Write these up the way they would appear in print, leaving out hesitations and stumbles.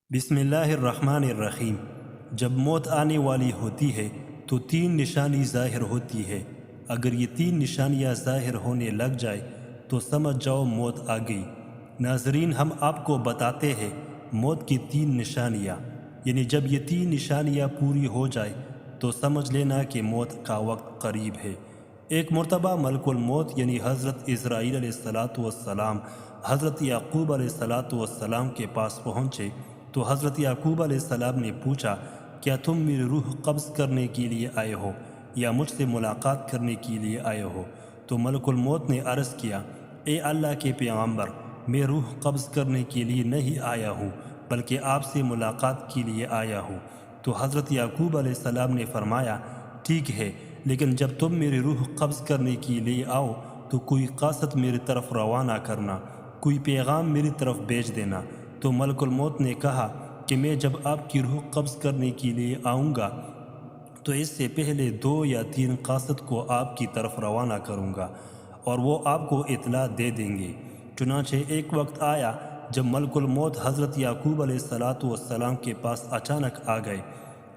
بسم اللہ الرحمن الرحیم۔ جب موت آنے والی ہوتی ہے تو تین نشانی ظاہر ہوتی ہے۔ اگر یہ تین نشانیاں ظاہر ہونے لگ جائے تو سمجھ جاؤ موت آ گئی۔ ناظرین، ہم آپ کو بتاتے ہیں موت کی تین نشانیاں، یعنی جب یہ تین نشانیاں پوری ہو جائے تو سمجھ لینا کہ موت کا وقت قریب ہے۔ ایک مرتبہ ملک الموت یعنی حضرت اسرائیل علیہ السلام حضرت یعقوب علیہ السلام کے پاس پہنچے تو حضرت یعقوب علیہ السلام نے پوچھا، کیا تم میری روح قبض کرنے کے لیے آئے ہو یا مجھ سے ملاقات کرنے کے لیے آئے ہو؟ تو ملک الموت نے عرض کیا، اے اللہ کے پیغمبر، میں روح قبض کرنے کے لیے نہیں آیا ہوں بلکہ آپ سے ملاقات کے لیے آیا ہوں۔ تو حضرت یعقوب علیہ السلام نے فرمایا، ٹھیک ہے، لیکن جب تم میری روح قبض کرنے کے لیے آؤ تو کوئی قاصد میری طرف روانہ کرنا، کوئی پیغام میری طرف بھیج دینا۔ تو ملک الموت نے کہا کہ میں جب آپ کی روح قبض کرنے کے لیے آؤں گا تو اس سے پہلے 2 یا 3 قاصد کو آپ کی طرف روانہ کروں گا اور وہ آپ کو اطلاع دے دیں گے۔ چنانچہ ایک وقت آیا جب ملک الموت حضرت یعقوب علیہ السلام کے پاس اچانک آ گئے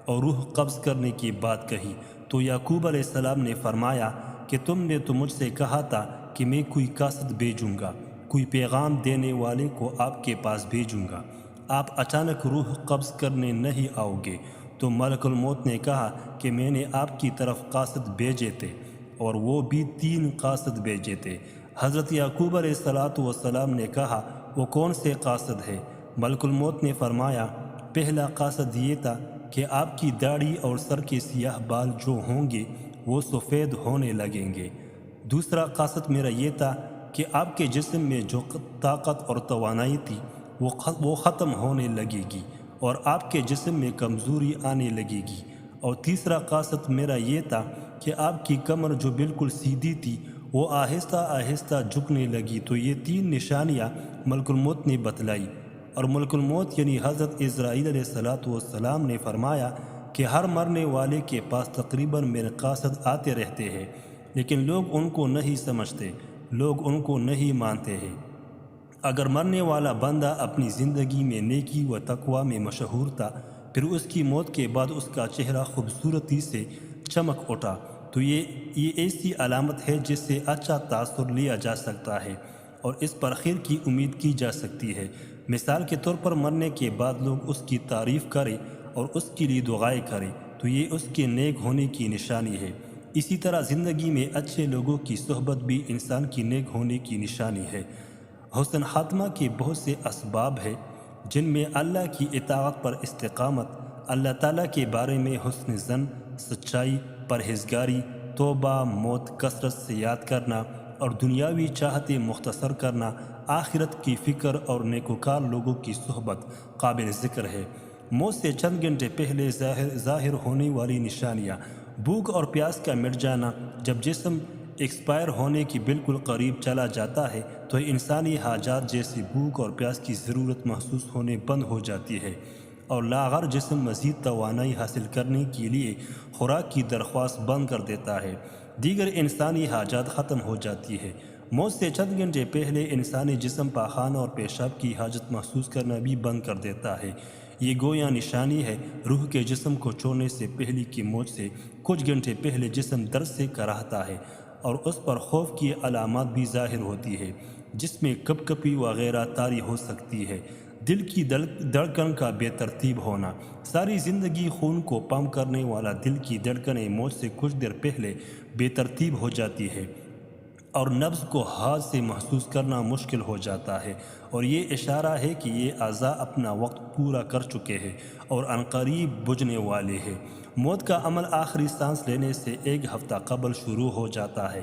اور روح قبض کرنے کی بات کہی تو یعقوب علیہ السلام نے فرمایا کہ تم نے تو مجھ سے کہا تھا کہ میں کوئی قاصد بھیجوں گا، کوئی پیغام دینے والے کو آپ کے پاس بھیجوں گا، آپ اچانک روح قبض کرنے نہیں آؤ گے۔ تو ملک الموت نے کہا کہ میں نے آپ کی طرف قاصد بھیجے تھے اور وہ بھی 3 قاصد بھیجے تھے۔ حضرت یعقوب علیہ السلام نے کہا، وہ کون سے قاصد ہے؟ ملک الموت نے فرمایا، پہلا قاصد یہ تھا کہ آپ کی داڑھی اور سر کے سیاہ بال جو ہوں گے وہ سفید ہونے لگیں گے۔ دوسرا قاصد میرا یہ تھا کہ آپ کے جسم میں جو طاقت اور توانائی تھی وہ ختم ہونے لگے گی اور آپ کے جسم میں کمزوری آنے لگے گی۔ اور تیسرا قاصد میرا یہ تھا کہ آپ کی کمر جو بالکل سیدھی تھی وہ آہستہ آہستہ جھکنے لگی۔ تو یہ 3 نشانیاں ملک الموت نے بتلائی، اور ملک الموت یعنی حضرت اسرائیل علیہ السلام نے فرمایا کہ ہر مرنے والے کے پاس تقریباً میرے قاصد آتے رہتے ہیں، لیکن لوگ ان کو نہیں سمجھتے، لوگ ان کو نہیں مانتے ہیں۔ اگر مرنے والا بندہ اپنی زندگی میں نیکی و تقوی میں مشہور تھا، پھر اس کی موت کے بعد اس کا چہرہ خوبصورتی سے چمک اٹھا، تو یہ ایسی علامت ہے جس سے اچھا تاثر لیا جا سکتا ہے اور اس پر خیر کی امید کی جا سکتی ہے۔ مثال کے طور پر مرنے کے بعد لوگ اس کی تعریف کریں اور اس کے لیے دعائیں کریں تو یہ اس کے نیک ہونے کی نشانی ہے۔ اسی طرح زندگی میں اچھے لوگوں کی صحبت بھی انسان کی نیک ہونے کی نشانی ہے۔ حسن خاتمہ کے بہت سے اسباب ہیں جن میں اللہ کی اطاعت پر استقامت، اللہ تعالیٰ کے بارے میں حسن ظن، سچائی، پرہیزگاری، توبہ، موت کثرت سے یاد کرنا اور دنیاوی چاہتے مختصر کرنا، آخرت کی فکر اور نیکوکار لوگوں کی صحبت قابل ذکر ہے۔ موت سے چند گھنٹے پہلے ظاہر ہونے والی نشانیاں: بھوک اور پیاس کا مٹ جانا۔ جب جسم ایکسپائر ہونے کی بالکل قریب چلا جاتا ہے تو انسانی حاجات جیسے بھوک اور پیاس کی ضرورت محسوس ہونے بند ہو جاتی ہے اور لاغر جسم مزید توانائی حاصل کرنے کے لیے خوراک کی درخواست بند کر دیتا ہے، دیگر انسانی حاجات ختم ہو جاتی ہے۔ موت سے چند گھنٹے پہلے انسانی جسم پاخانہ اور پیشاب کی حاجت محسوس کرنا بھی بند کر دیتا ہے۔ یہ گویا نشانی ہے روح کے جسم کو چھوڑنے سے پہلے کی موت سے کچھ گھنٹے پہلے جسم درد سے کراہتا ہے اور اس پر خوف کی علامات بھی ظاہر ہوتی ہے، جس میں کپ کپی وغیرہ طاری ہو سکتی ہے۔ دل کی دھڑکن کا بے ترتیب ہونا۔ ساری زندگی خون کو پمپ کرنے والا دل کی دھڑکنیں موت سے کچھ دیر پہلے بے ترتیب ہو جاتی ہے اور نبض کو ہاتھ سے محسوس کرنا مشکل ہو جاتا ہے، اور یہ اشارہ ہے کہ یہ اعضاء اپنا وقت پورا کر چکے ہیں اور عنقریب بجھنے والے ہیں۔ موت کا عمل آخری سانس لینے سے 1 ہفتہ قبل شروع ہو جاتا ہے۔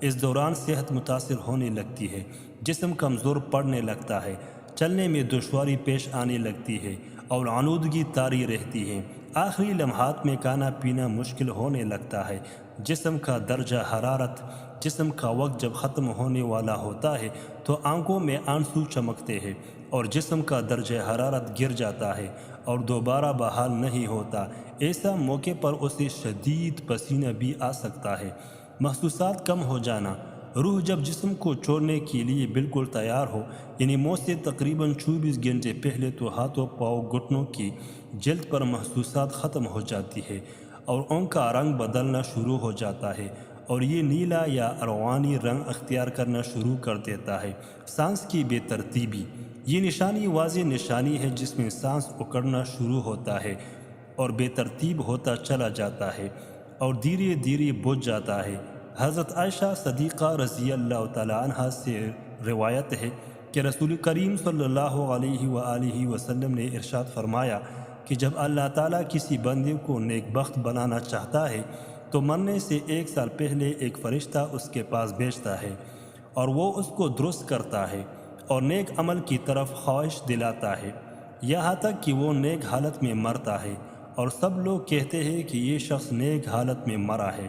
اس دوران صحت متاثر ہونے لگتی ہے، جسم کمزور پڑنے لگتا ہے، چلنے میں دشواری پیش آنے لگتی ہے اور آلودگی طاری رہتی ہے۔ آخری لمحات میں کھانا پینا مشکل ہونے لگتا ہے۔ جسم کا درجہ حرارت۔ جسم کا وقت جب ختم ہونے والا ہوتا ہے تو آنکھوں میں آنسو چمکتے ہیں اور جسم کا درجہ حرارت گر جاتا ہے اور دوبارہ بحال نہیں ہوتا۔ ایسا موقع پر اسے شدید پسینہ بھی آ سکتا ہے۔ محسوسات کم ہو جانا۔ روح جب جسم کو چھوڑنے کے لیے بالکل تیار ہو، یعنی موت سے تقریباً 24 گھنٹے پہلے، تو ہاتھوں پاؤں گھٹنوں کی جلد پر محسوسات ختم ہو جاتی ہے اور ان کا رنگ بدلنا شروع ہو جاتا ہے اور یہ نیلا یا روانی رنگ اختیار کرنا شروع کر دیتا ہے۔ سانس کی بے ترتیبی، یہ نشانی واضح نشانی ہے جس میں سانس اکڑنا شروع ہوتا ہے اور بے ترتیب ہوتا چلا جاتا ہے اور دھیرے دھیرے بجھ جاتا ہے۔ حضرت عائشہ صدیقہ رضی اللہ تعالیٰ عنہ سے روایت ہے کہ رسول کریم صلی اللہ علیہ وآلہ وسلم نے ارشاد فرمایا کہ جب اللہ تعالیٰ کسی بندے کو نیک بخت بنانا چاہتا ہے تو مرنے سے 1 سال پہلے ایک فرشتہ اس کے پاس بھیجتا ہے اور وہ اس کو درست کرتا ہے اور نیک عمل کی طرف خواہش دلاتا ہے، یہاں تک کہ وہ نیک حالت میں مرتا ہے اور سب لوگ کہتے ہیں کہ یہ شخص نیک حالت میں مرا ہے۔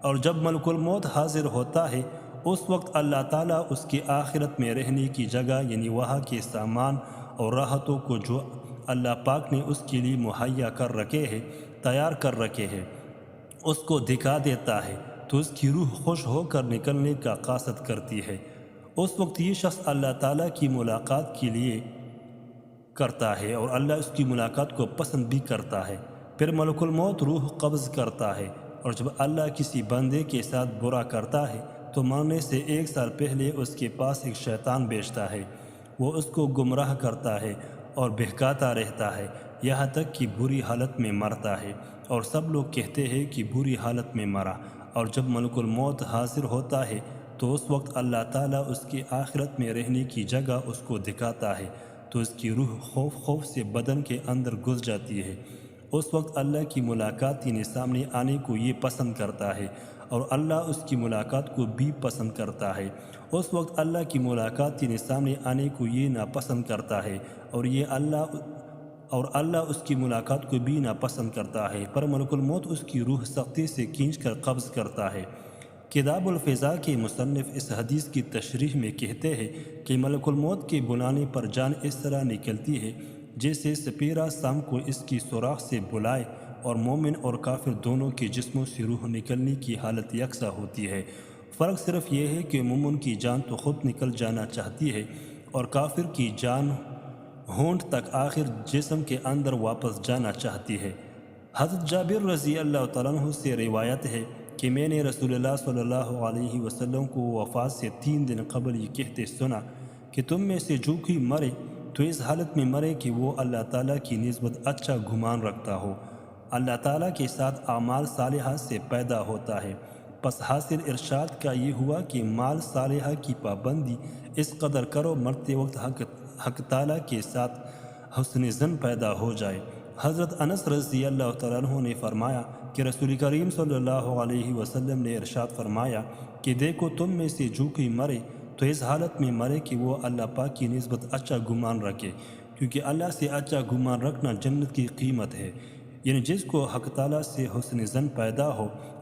اور جب ملک الموت حاضر ہوتا ہے اس وقت اللہ تعالیٰ اس کی آخرت میں رہنے کی جگہ، یعنی وہاں کے سامان اور راحتوں کو جو اللہ پاک نے اس کے لیے مہیا کر رکھے ہیں، تیار کر رکھے ہیں، اس کو دکھا دیتا ہے تو اس کی روح خوش ہو کر نکلنے کا قاصد کرتی ہے۔ اس وقت یہ شخص اللہ تعالیٰ کی ملاقات کے لیے کرتا ہے اور اللہ اس کی ملاقات کو پسند بھی کرتا ہے۔ پھر ملک الموت روح قبض کرتا ہے اور جب اللہ کسی بندے کے ساتھ برا کرتا ہے تو مرنے سے 1 سال پہلے اس کے پاس ایک شیطان بھیجتا ہے، وہ اس کو گمراہ کرتا ہے اور بہکاتا رہتا ہے یہاں تک کہ بری حالت میں مرتا ہے اور سب لوگ کہتے ہیں کہ بری حالت میں مرا۔ اور جب ملک الموت حاضر ہوتا ہے تو اس وقت اللہ تعالیٰ اس کی آخرت میں رہنے کی جگہ اس کو دکھاتا ہے تو اس کی روح خوف سے بدن کے اندر گھس جاتی ہے۔ اس وقت اللہ کی ملاقات یعنی سامنے آنے کو یہ پسند کرتا ہے اور اللہ اس کی ملاقات کو بھی پسند کرتا ہے۔ اس وقت اللہ کی ملاقات یعنی سامنے آنے کو یہ ناپسند کرتا ہے اور اللہ اس کی ملاقات کو بھی ناپسند کرتا ہے، پر ملک الموت اس کی روح سختی سے کھینچ کر قبض کرتا ہے۔ کتاب الفضاء کے مصنف اس حدیث کی تشریح میں کہتے ہیں کہ ملک الموت کے بلانے پر جان اس طرح نکلتی ہے جیسے سپیرا سام کو اس کی سوراخ سے بلائے، اور مومن اور کافر دونوں کے جسموں سے روح نکلنے کی حالت یکساں ہوتی ہے۔ فرق صرف یہ ہے کہ مومن کی جان تو خود نکل جانا چاہتی ہے اور کافر کی جان ہونٹ تک آخر جسم کے اندر واپس جانا چاہتی ہے۔ حضرت جابر رضی اللہ تعالیٰ عنہ سے روایت ہے کہ میں نے رسول اللہ صلی اللہ علیہ وسلم کو وفات سے 3 دن قبل یہ کہتے سنا کہ تم میں سے جو کوئی مرے تو اس حالت میں مرے کہ وہ اللہ تعالیٰ کی نسبت اچھا گمان رکھتا ہو، اللہ تعالیٰ کے ساتھ اعمال صالحہ سے پیدا ہوتا ہے۔ پس حاصل ارشاد کا یہ ہوا کہ مال صالحہ کی پابندی اس قدر کرو مرتے وقت حق تعالیٰ کے ساتھ حسن ظن پیدا ہو جائے۔ حضرت انس رضی اللہ تعالیٰ عنہ نے فرمایا کہ رسول کریم صلی اللہ علیہ وسلم نے ارشاد فرمایا کہ دیکھو تم میں سے جو کوئی مرے تو اس حالت میں مرے کہ وہ اللہ پاک کی نسبت اچھا گمان رکھے، کیونکہ اللہ سے اچھا گمان رکھنا جنت کی قیمت ہے، یعنی جس کو حق تعالیٰ سے حسن ظن پیدا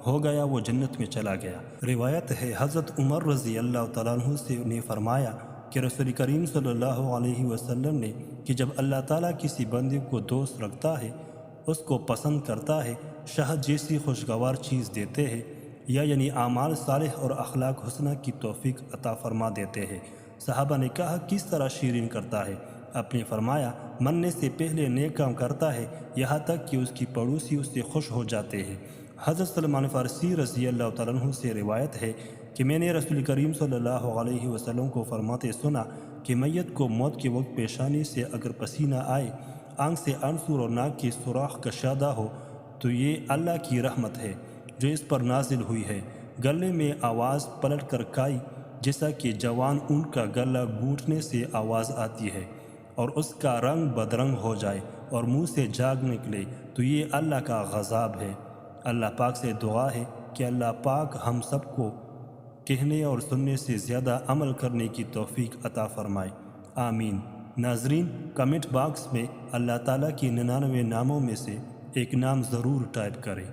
ہو گیا وہ جنت میں چلا گیا۔ روایت ہے حضرت عمر رضی اللہ تعالیٰ عنہ سے نے فرمایا کہ رسول کریم صلی اللہ علیہ وسلم نے کہ جب اللہ تعالیٰ کسی بندے کو دوست رکھتا ہے، اس کو پسند کرتا ہے، شہد جیسی خوشگوار چیز دیتے ہیں، یعنی اعمال صالح اور اخلاق حسنہ کی توفیق عطا فرما دیتے ہیں۔ صحابہ نے کہا کس طرح شیرین کرتا ہے؟ آپ نے فرمایا مرنے سے پہلے نیک کام کرتا ہے یہاں تک کہ اس کی پڑوسی اس سے خوش ہو جاتے ہیں۔ حضرت سلمان فارسی رضی اللہ تعالیٰ عنہ سے روایت ہے کہ میں نے رسول کریم صلی اللہ علیہ وسلم کو فرماتے سنا کہ میت کو موت کے وقت پیشانی سے اگر پسینہ آئے، آنکھ سے آنسو اور ناک کی سوراخ کشادہ ہو تو یہ اللہ کی رحمت ہے جو اس پر نازل ہوئی ہے۔ گلے میں آواز پلٹ کر کائی جیسا کہ جوان اونٹ کا گلا گھونٹنے سے آواز آتی ہے اور اس کا رنگ بدرنگ ہو جائے اور منہ سے جھاگ نکلے تو یہ اللہ کا غضب ہے۔ اللہ پاک سے دعا ہے کہ اللہ پاک ہم سب کو کہنے اور سننے سے زیادہ عمل کرنے کی توفیق عطا فرمائے، آمین۔ ناظرین، کمنٹ باکس میں اللہ تعالیٰ کی 99 ناموں میں سے ایک نام ضرور ٹائپ کریں۔